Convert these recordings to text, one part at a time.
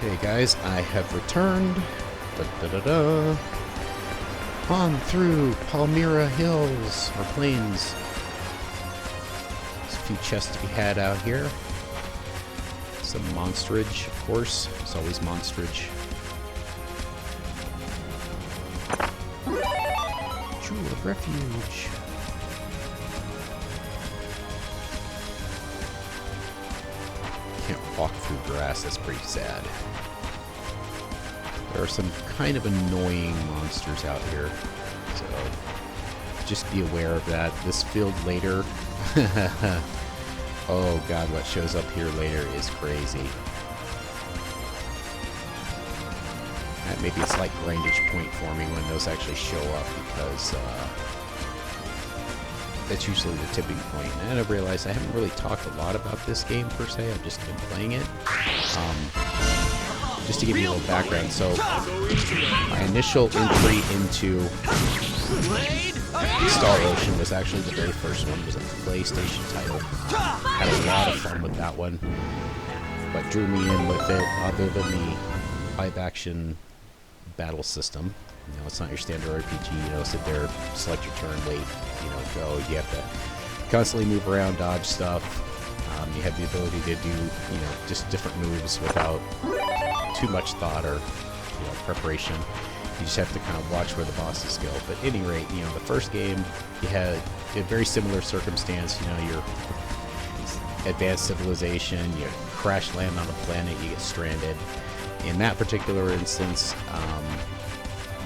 Okay guys, I have returned on through Palmyra Hills, or Plains. There's a few chests to be had out here. Some monsterage, of course. There's always monsterage. Jewel of Refuge. Can't walk through grass, that's pretty sad. There are some kind of annoying monsters out here, so just be aware of that. This field later, oh god, what shows up here later is crazy. Maybe it's like grindage point for me when those actually show up, because that's usually the tipping point. And I've realized I haven't really talked a lot about this game per se, I've just been playing it. Just to give you a little background, so my initial entry into Star Ocean was actually the very first one. It was a PlayStation title. Had a lot of fun with that one. What drew me in with it, other than the live-action battle system, you know, it's not your standard RPG. You know, sit there, select your turn, wait, you know, go. You have to constantly move around, dodge stuff. You have the ability to do, you know, just different moves without too much thought or, you know, preparation. You just have to kind of watch where the bosses go. But at any rate, you know, the first game, you had a very similar circumstance. You know, your advanced civilization, you crash land on a planet, you get stranded. In that particular instance,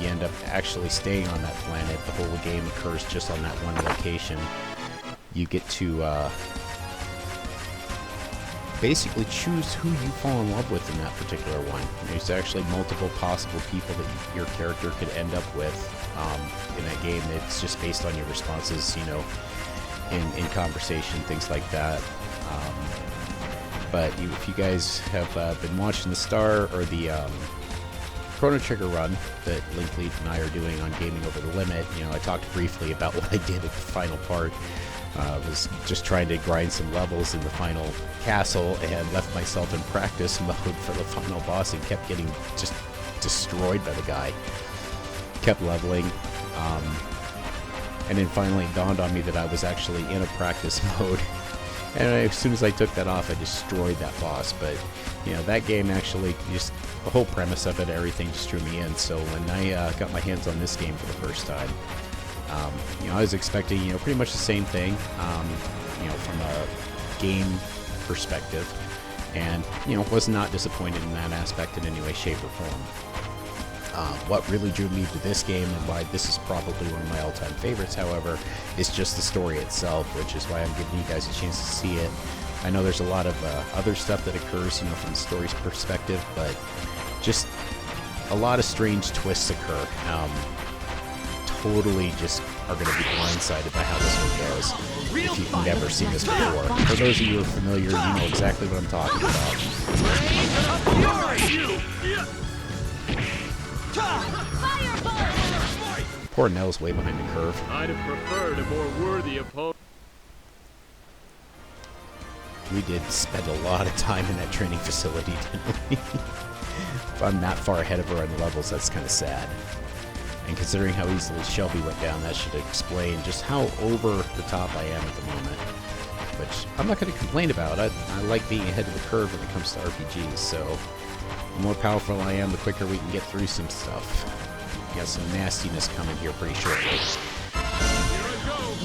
you end up actually staying on that planet. The whole game occurs just on that one location. You get to basically choose who you fall in love with in that particular one. There's actually multiple possible people that your character could end up with in that game. It's just based on your responses, you know, in conversation, things like that. But if you guys have been watching the Star or the Chrono Trigger run that Longplay and I are doing on Gaming Over the Limit, you know, I talked briefly about what I did at the final part. Was just trying to grind some levels in the final castle and left myself in practice mode for the final boss and kept getting just destroyed by the guy. Kept leveling. And then finally it dawned on me that I was actually in a practice mode. And as soon as I took that off, I destroyed that boss. But, you know, that game actually, just the whole premise of it, everything just drew me in. So when I got my hands on this game for the first time, you know, I was expecting, you know, pretty much the same thing, you know, from a game perspective. And, you know, was not disappointed in that aspect in any way, shape, or form. What really drew me to this game, and why this is probably one of my all-time favorites, however, is just the story itself, which is why I'm giving you guys a chance to see it. I know there's a lot of other stuff that occurs, you know, from the story's perspective, but just a lot of strange twists occur. Totally just are going to be blindsided by how this one goes if you've never seen this before. For those of you who are familiar, you know exactly what I'm talking about. Poor Nell's way behind the curve. I'd have preferred a more worthy opponent. We did spend a lot of time in that training facility, didn't we? If I'm that far ahead of her on the levels, that's kind of sad. And considering how easily Shelby went down, that should explain just how over the top I am at the moment. Which I'm not going to complain about. I like being ahead of the curve when it comes to RPGs, so the more powerful I am, the quicker we can get through some stuff. We got some nastiness coming here pretty shortly.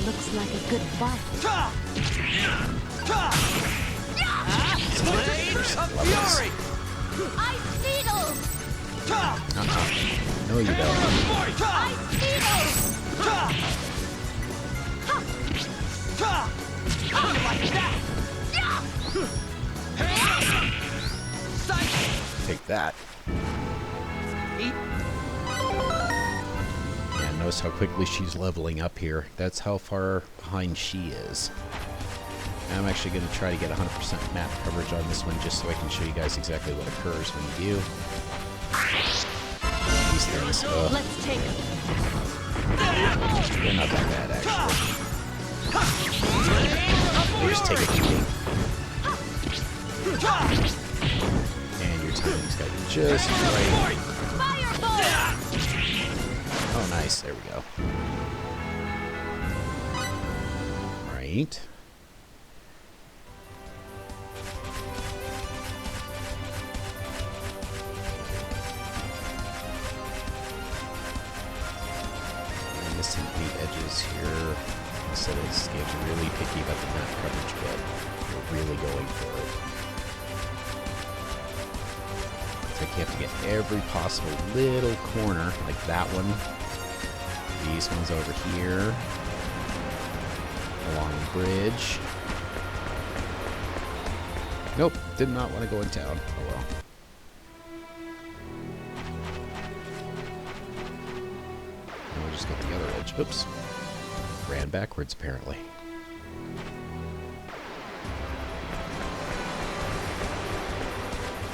Looks like a good fight. Fury! Ice Beetle! No, you don't. Ice Beetle! Take that. Yeah, notice how quickly she's leveling up here. That's how far behind she is. And I'm actually going to try to get 100% map coverage on this one just so I can show you guys exactly what occurs when you do. These things, Let's take it. they're not that bad, actually. They just take a beating. And you're timing's got just right. Firebolt! Oh, nice. There we go. Right. I'm missing any edges here. So this game's really picky about the map coverage, but we're really going for it. It's like you have to get every possible little corner, like that one. These ones over here. Along the bridge. Nope, did not want to go in town. Oh well. And we'll just get the other edge. Oops. Ran backwards, apparently.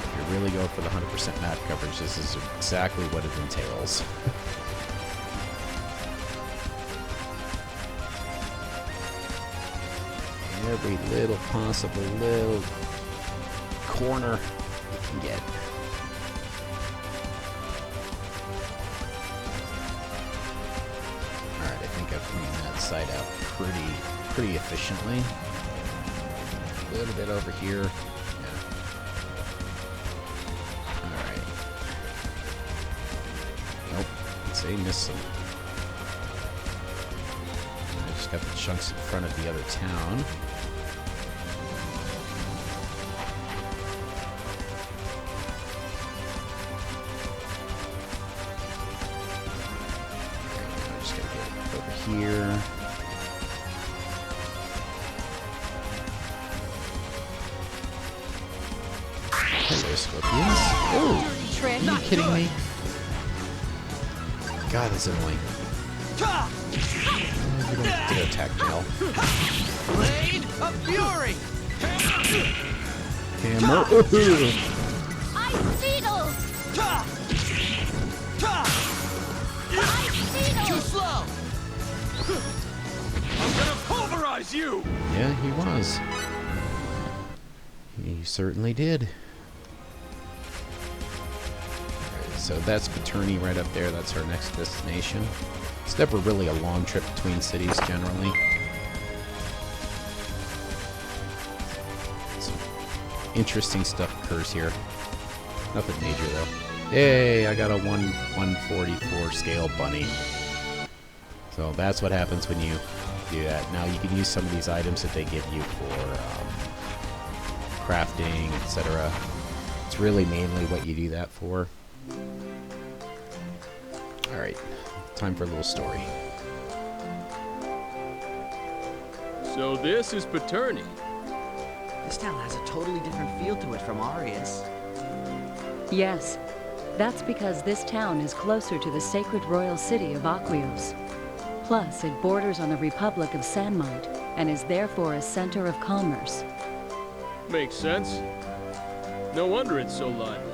If you're really going for the 100% map coverage, this is exactly what it entails. Every little possible little corner you can get. Alright, I think I've cleaned that side out pretty efficiently. A little bit over here. Yeah. Alright. Nope. I'd say missed some. I just got the chunks in front of the other town. Here. Hello, scorpions. Oh, are you kidding me? God, that's annoying. We don't get to attack now. Blade of Fury! Hammer. Ice Beetles! Ice Beetles! Too slow! I'm gonna pulverize you! Yeah, he was. He certainly did. Alright, so that's Paterny right up there. That's our next destination. It's never really a long trip between cities, generally. Some interesting stuff occurs here. Nothing major, though. Hey, I got a 144 scale bunny. So that's what happens when you do that. Now you can use some of these items that they give you for crafting, etc. It's really mainly what you do that for. Alright, time for a little story. So this is Paterny. This town has a totally different feel to it from Arius. Yes, that's because this town is closer to the sacred royal city of Aquios. Plus, it borders on the Republic of Sanmite and is therefore a center of commerce. Makes sense. No wonder it's so lively.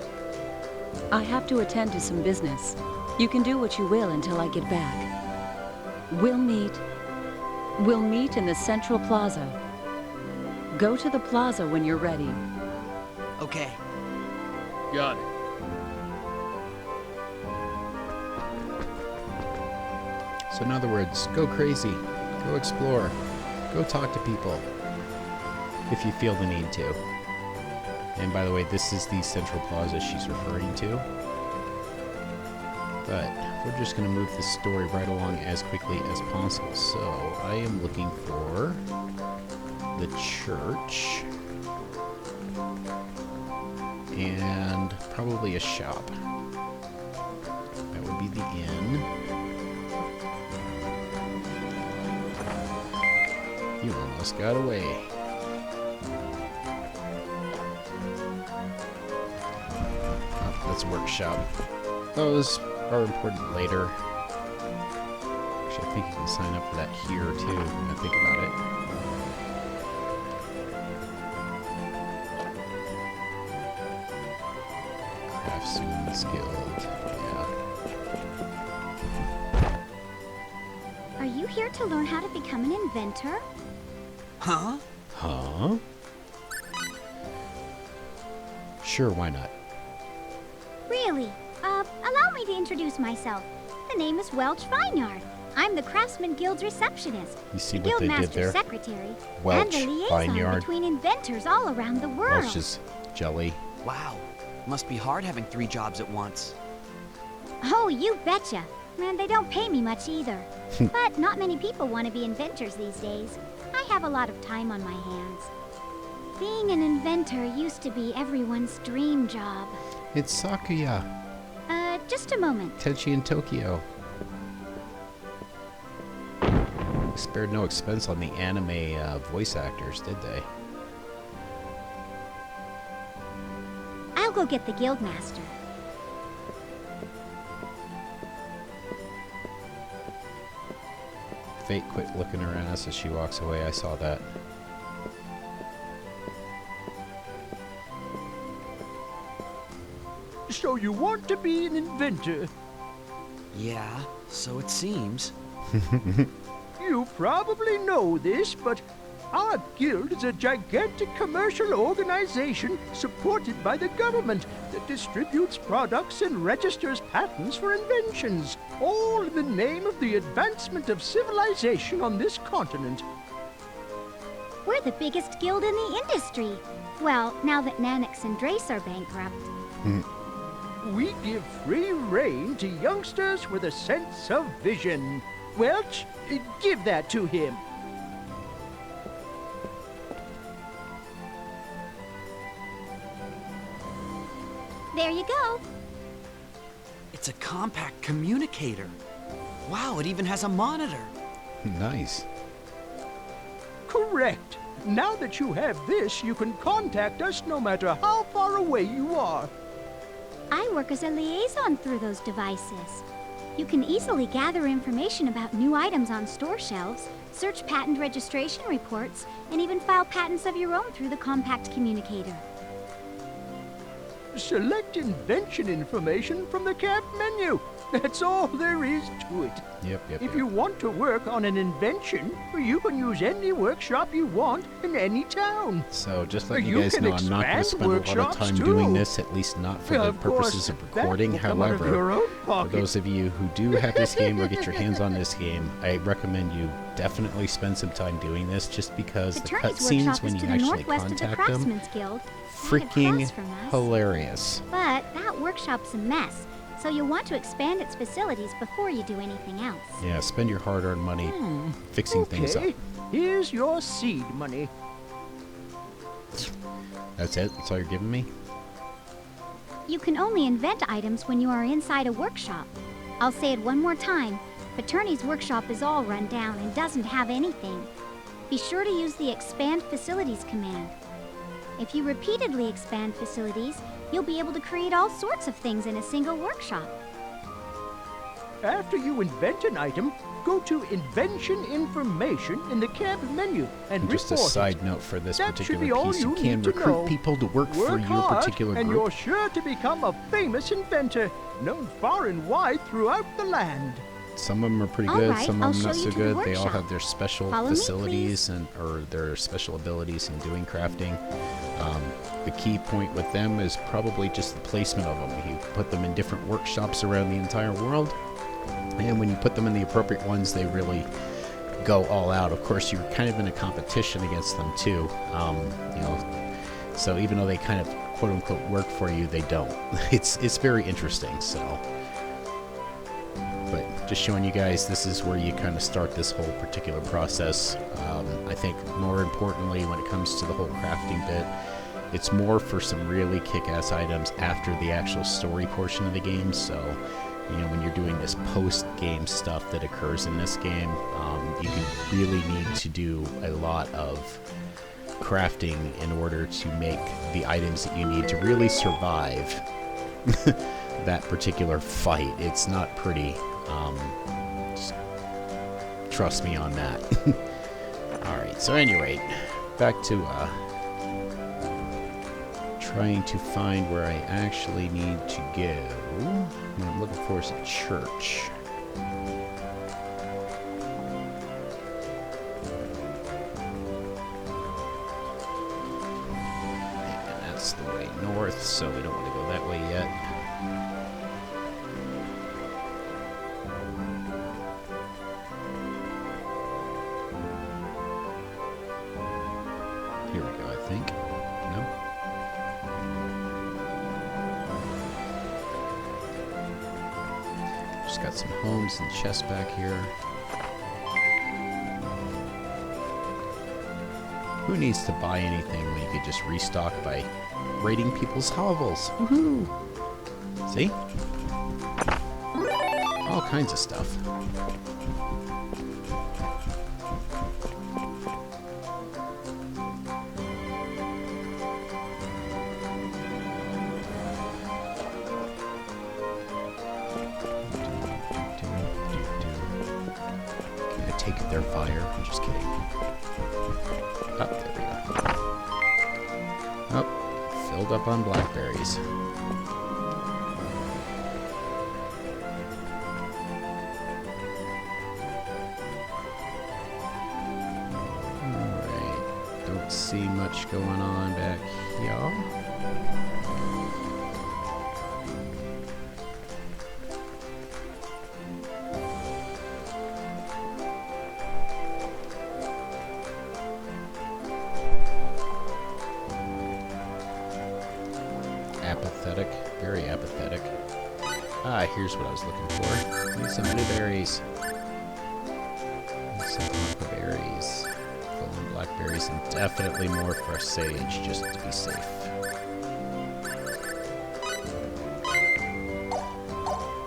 I have to attend to some business. You can do what you will until I get back. We'll meet in the Central Plaza. Go to the plaza when you're ready. Okay. Got it. So in other words, go crazy, go explore, go talk to people, if you feel the need to. And by the way, this is the Central Plaza she's referring to. But we're just going to move this story right along as quickly as possible. So I am looking for the church and probably a shop. That would be the inn. You almost got away. Oh, that's a workshop. Those are important later. Actually, I think you can sign up for that here, too, when I think about it. Craftsman's Guild, yeah. Are you here to learn how to become an inventor? Huh? Huh? Sure, why not? Really? Allow me to introduce myself. The name is Welch Vineyard. I'm the Craftsman Guild's receptionist, You see the what they did Guildmaster's there? secretary, Welch and the liaison Vineyard. between inventors all around the world. Welch is jelly. Wow. Must be hard having 3 jobs at once. Oh, you betcha. And they don't pay me much either. But not many people want to be inventors these days. I have a lot of time on my hands. Being an inventor used to be everyone's dream job. It's Sakuya, Just a moment. Tenchi in Tokyo. Spared no expense on the anime voice actors, did they? I'll go get the Guildmaster. Fate quit licking her ass as she walks away. I saw that. So you want to be an inventor? Yeah, so it seems. You probably know this, but our guild is a gigantic commercial organization supported by the government that distributes products and registers patents for inventions, all in the name of the advancement of civilization on this continent. We're the biggest guild in the industry. Well, now that Nanix and Drace are bankrupt. We give free rein to youngsters with a sense of vision. Welch, give that to him. There you go. It's a compact communicator. Wow, it even has a monitor. Nice. Correct. Now that you have this, you can contact us no matter how far away you are. I work as a liaison through those devices. You can easily gather information about new items on store shelves, search patent registration reports, and even file patents of your own through the compact communicator. Select invention information from the cab menu. That's all there is to it. Yep. If you want to work on an invention, you can use any workshop you want in any town. So just letting you You guys can know, I'm not going to expand spend a lot of workshops, time too. doing this, at least not for the Of course, purposes of that recording. will come out of your However, own for pocket. those of you who do have this game or get your hands on this game, I recommend you definitely spend some time doing this, just because the Paterny's cutscenes workshop when is you to the actually northwest of the contact them, Craftsman's Guild. freaking Right across from us. hilarious. But that workshop's a mess, so you'll want to expand its facilities before you do anything else. Yeah, spend your hard-earned money fixing things up. Okay, here's your seed money. That's it? That's all you're giving me? You can only invent items when you are inside a workshop. I'll say it one more time. Paterny's workshop is all run down and doesn't have anything. Be sure to use the Expand Facilities command. If you repeatedly expand facilities, you'll be able to create all sorts of things in a single workshop. After you invent an item, go to Invention Information in the cab menu and Just a report side it. note for this That should particular be all piece, you you can need to recruit know. people to work for Work your hard, particular and group. you're sure to become a famous inventor, known far and wide throughout the land. Some of them are pretty All good, right, some I'll of them show not you so to the good. They all workshop. have their special Follow me, facilities or their special abilities in doing crafting. The key point with them is probably just the placement of them. You put them in different workshops around the entire world, and when you put them in the appropriate ones, they really go all out. Of course, you're kind of in a competition against them too. So even though they kind of quote unquote work for you, they don't. It's very interesting. So. But just showing you guys, this is where you kind of start this whole particular process. I think more importantly, when it comes to the whole crafting bit, it's more for some really kick-ass items after the actual story portion of the game. So, when you're doing this post-game stuff that occurs in this game, you really need to do a lot of crafting in order to make the items that you need to really survive that particular fight. It's not pretty. Just trust me on that. Alright, so anyway, back to trying to find where I actually need to go. What I'm looking for is a church. And that's the way north, so we don't want to go that way yet. Just got some homes and chests back here. Who needs to buy anything when you could just restock by raiding people's hovels? Woohoo! See? All kinds of stuff. Can I take their fire? I'm just kidding. Oh, there we go. Oh, filled up on blackberries. Alright, don't see much going on back here. Apathetic, very apathetic. Ah, here's what I was looking for. Need some blueberries. Need some blackberries. Full on blackberries and definitely more fresh sage just to be safe.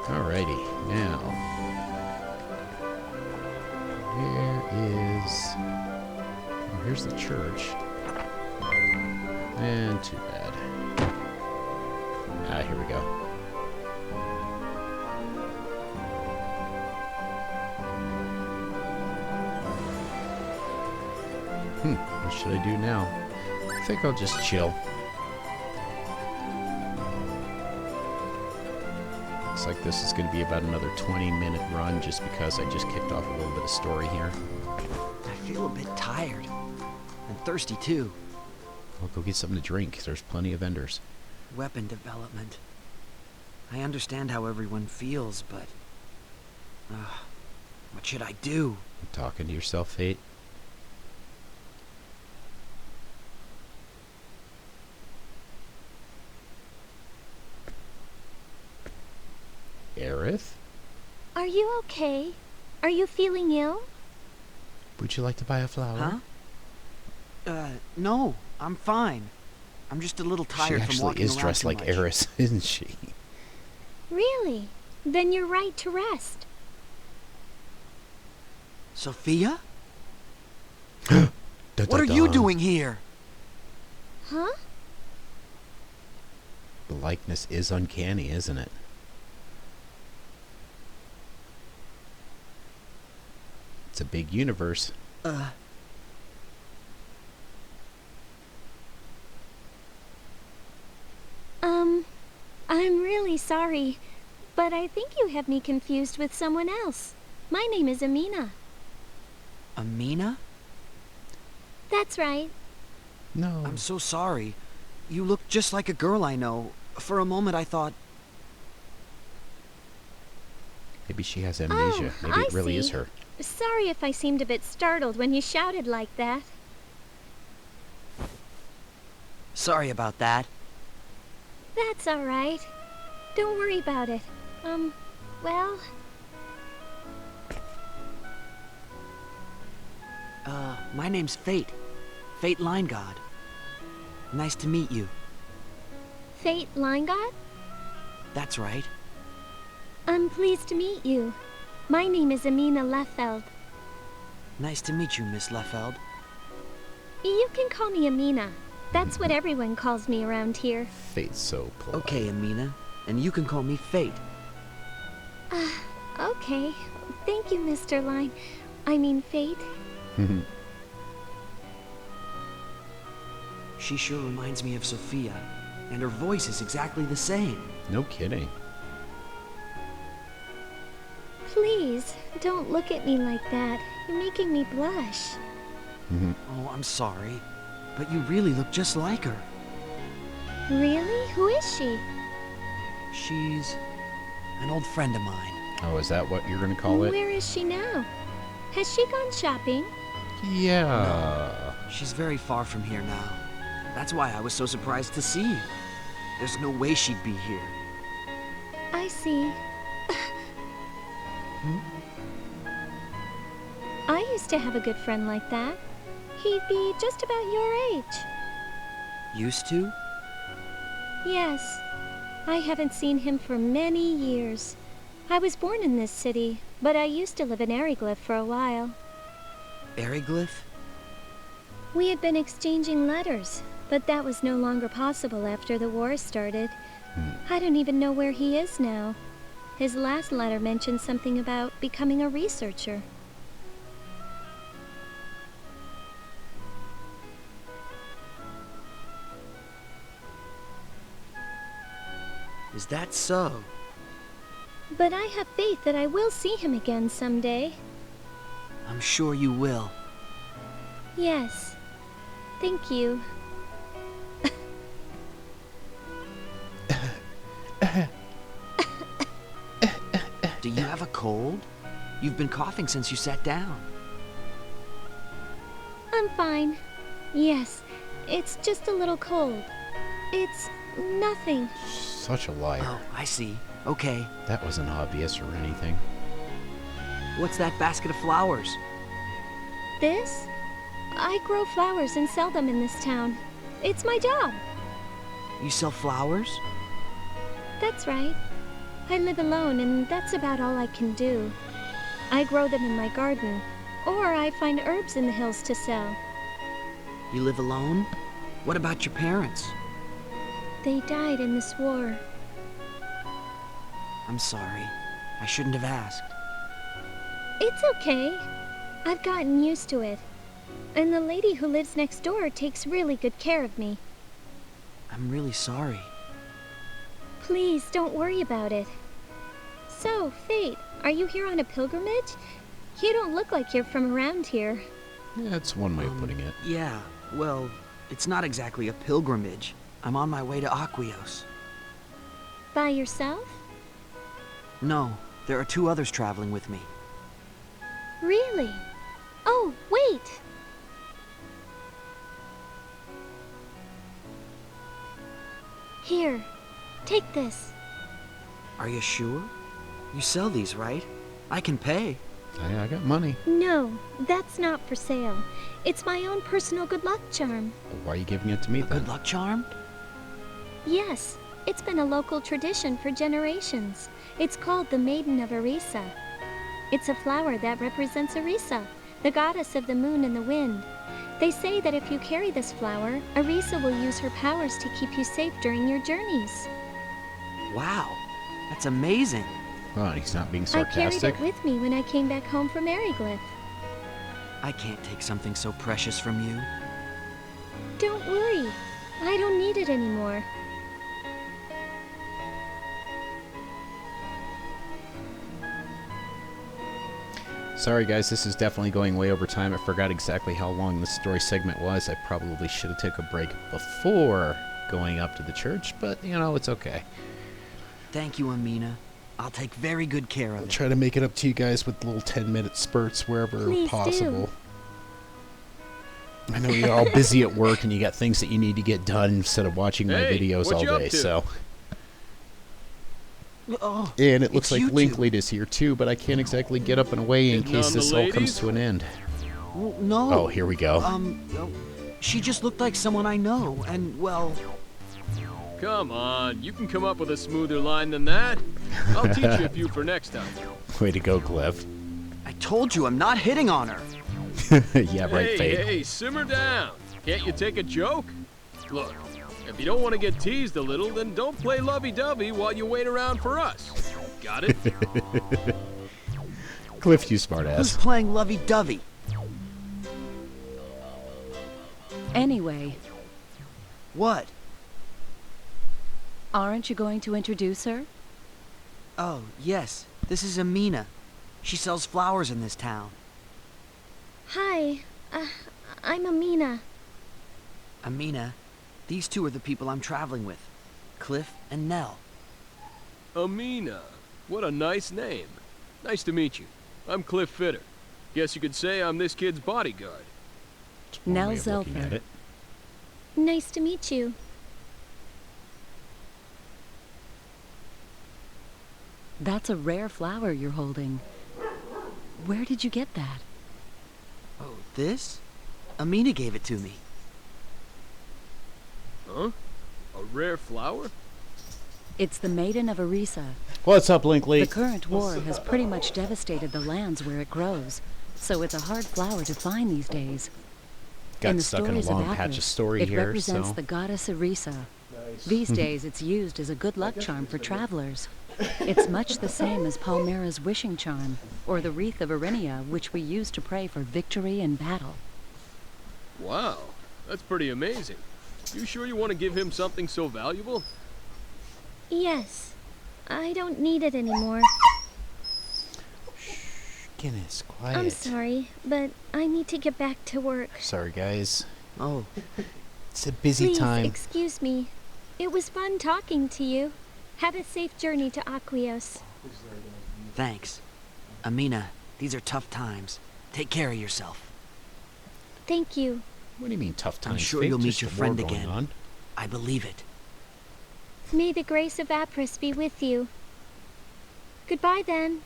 Alrighty, now. Where is... Oh, here's the church. And too bad. Ah, here we go. What should I do now? I think I'll just chill. Looks like this is going to be about another 20-minute run just because I just kicked off a little bit of story here. I feel a bit tired. And thirsty, too. I'll go get something to drink. There's plenty of vendors. Weapon development. I understand how everyone feels, but... what should I do? You talking to yourself, Fate? Aerith? Are you okay? Are you feeling ill? Would you like to buy a flower? Huh? No. I'm fine. I'm just a little tired from walking around too much. She actually is dressed like Eris, isn't she? Really? Then you're right to rest. Sophia? What are you doing here? Huh? The likeness is uncanny, isn't it? It's a big universe. I'm really sorry, but I think you have me confused with someone else. My name is Amina. Amina? That's right. No. I'm so sorry. You look just like a girl I know. For a moment I thought... Maybe she has amnesia. Oh, Maybe it really I is see. her. Sorry if I seemed a bit startled when you shouted like that. Sorry about that. That's all right. Don't worry about it. Well... my name's Fate. Fate Line God. Nice to meet you. Fate Line God? That's right. I'm pleased to meet you. My name is Amina Leffeld. Nice to meet you, Miss Leffeld. You can call me Amina. That's what everyone calls me around here. Fate's so polite. Okay, Amina. And you can call me Fate. Okay. Thank you, Mr. Line. I mean, Fate. She sure reminds me of Sophia. And her voice is exactly the same. No kidding. Please, don't look at me like that. You're making me blush. Oh, I'm sorry. But you really look just like her. Really? Who is she? She's an old friend of mine. Oh, is that what you're going to call it? Where is she now? Has she gone shopping? Yeah. She's very far from here now. That's why I was so surprised to see you. There's no way she'd be here. I see. I used to have a good friend like that. He'd be just about your age. Used to? Yes. I haven't seen him for many years. I was born in this city, but I used to live in Ariglyph for a while. Ariglyph? We had been exchanging letters, but that was no longer possible after the war started. I don't even know where he is now. His last letter mentioned something about becoming a researcher. Is that so? But I have faith that I will see him again someday. I'm sure you will. Yes. Thank you. Do you have a cold? You've been coughing since you sat down. I'm fine. Yes, it's just a little cold. It's nothing. Such a liar. Oh, I see. Okay. That wasn't obvious or anything. What's that basket of flowers? This? I grow flowers and sell them in this town. It's my job. You sell flowers? That's right. I live alone, and that's about all I can do. I grow them in my garden, or I find herbs in the hills to sell. You live alone? What about your parents? They died in this war. I'm sorry. I shouldn't have asked. It's okay. I've gotten used to it. And the lady who lives next door takes really good care of me. I'm really sorry. Please, don't worry about it. So, Fate, are you here on a pilgrimage? You don't look like you're from around here. Yeah, that's one way of putting it. Yeah, well, it's not exactly a pilgrimage. I'm on my way to Aquios. By yourself? No, there are 2 others traveling with me. Really? Oh, wait! Here, take this. Are you sure? You sell these, right? I can pay. I got money. No, that's not for sale. It's my own personal good luck charm. Why are you giving it to me then? Good luck charm? Yes, it's been a local tradition for generations. It's called the Maiden of Arisa. It's a flower that represents Arisa, the goddess of the moon and the wind. They say that if you carry this flower, Arisa will use her powers to keep you safe during your journeys. Wow, that's amazing. Oh, he's not being I carried sarcastic. it with me when I came back home from Ariglyph. I can't take something so precious from you. Don't worry, I don't need it anymore. Sorry guys, this is definitely going way over time. I forgot exactly how long the story segment was. I probably should have took a break before going up to the church, but you know, it's okay. Thank you, Amina. I'll take very good care I'll of it. try to make it up to you guys with little 10-minute spurts wherever Please possible. I know you're all busy at work and you got things that you need to get done instead of watching my Hey, videos what all you up day, to? so. Oh, And it looks it's like you two. Longplay is here too, but I can't exactly get up and away in Hitting on case the this all comes ladies? to an end. Well, no. Oh, here we go. She just looked like someone I know, and, well, Come on, you can come up with a smoother line than that. I'll teach you a few for next time. Way to go, Cliff. I told you I'm not hitting on her. Yeah, right, Hey, Fate. hey, simmer down. Can't you take a joke? Look, if you don't want to get teased a little, then don't play lovey-dovey while you wait around for us. Got it? Cliff, you Who's smartass. playing lovey-dovey? Anyway, What? aren't you going to introduce her? Oh, yes. This is Amina. She sells flowers in this town. Hi, I'm Amina. Amina, these 2 are the people I'm traveling with. Cliff and Nell. Amina. What a nice name. Nice to meet you. I'm Cliff Fitter. Guess you could say I'm this kid's bodyguard. That's one Nell way of looking at Zelfer. it. Nice to meet you. That's a rare flower you're holding. Where did you get that? Oh, this? Amina gave it to me. Huh? A rare flower? It's the Maiden of Arisa. What's up, Linkley? The current war has pretty much devastated the lands where it grows, so it's a hard flower to find these days. Got in the stuck in a stories long of patch of Apis, story it here, represents so the goddess Arisa. These days, it's used as a good luck charm for travelers. It's much the same as Palmyra's wishing charm, or the wreath of Arinia, which we use to pray for victory in battle. Wow, that's pretty amazing. You sure you want to give him something so valuable? Yes. I don't need it anymore. Guinness, quiet. I'm sorry, but I need to get back to work. Sorry, guys. Oh, It's a busy Please, time. excuse me. It was fun talking to you. Have a safe journey to Aquios. thanks. Amina, these are tough times. Take care of yourself. Thank you. What do you mean tough times? I'm sure Faith? you'll meet Just your a war friend going again. on. I believe it. May the grace of Apris be with you. Goodbye then.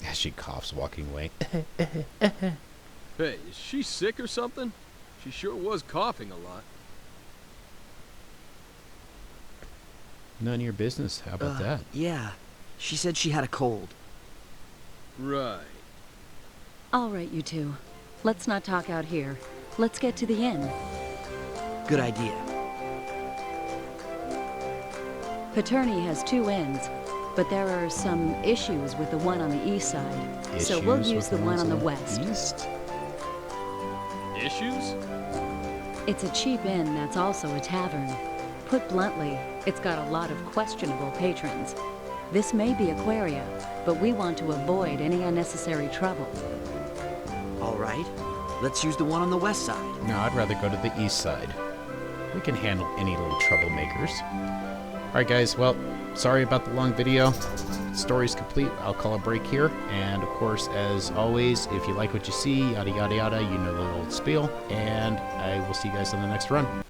As she coughs, walking away. Hey, is she sick or something? She sure was coughing a lot. None of your business. How about that? Yeah. She said she had a cold. Right. All right, you two. Let's not talk out here. Let's get to the inn. Good idea. Paterny has 2 inns, but there are some issues with the one on the east side. So we'll Issues use with the one on the ones west. East? Issues? It's a cheap inn that's also a tavern. Put bluntly, it's got a lot of questionable patrons. This may be Aquaria, but we want to avoid any unnecessary trouble. All right. Let's use the one on the west side. No, I'd rather go to the east side. We can handle any little troublemakers. Alright guys, well, sorry about the long video. Story's complete. I'll call a break here. And of course, as always, if you like what you see, yada yada yada, you know the old spiel. And I will see you guys on the next run.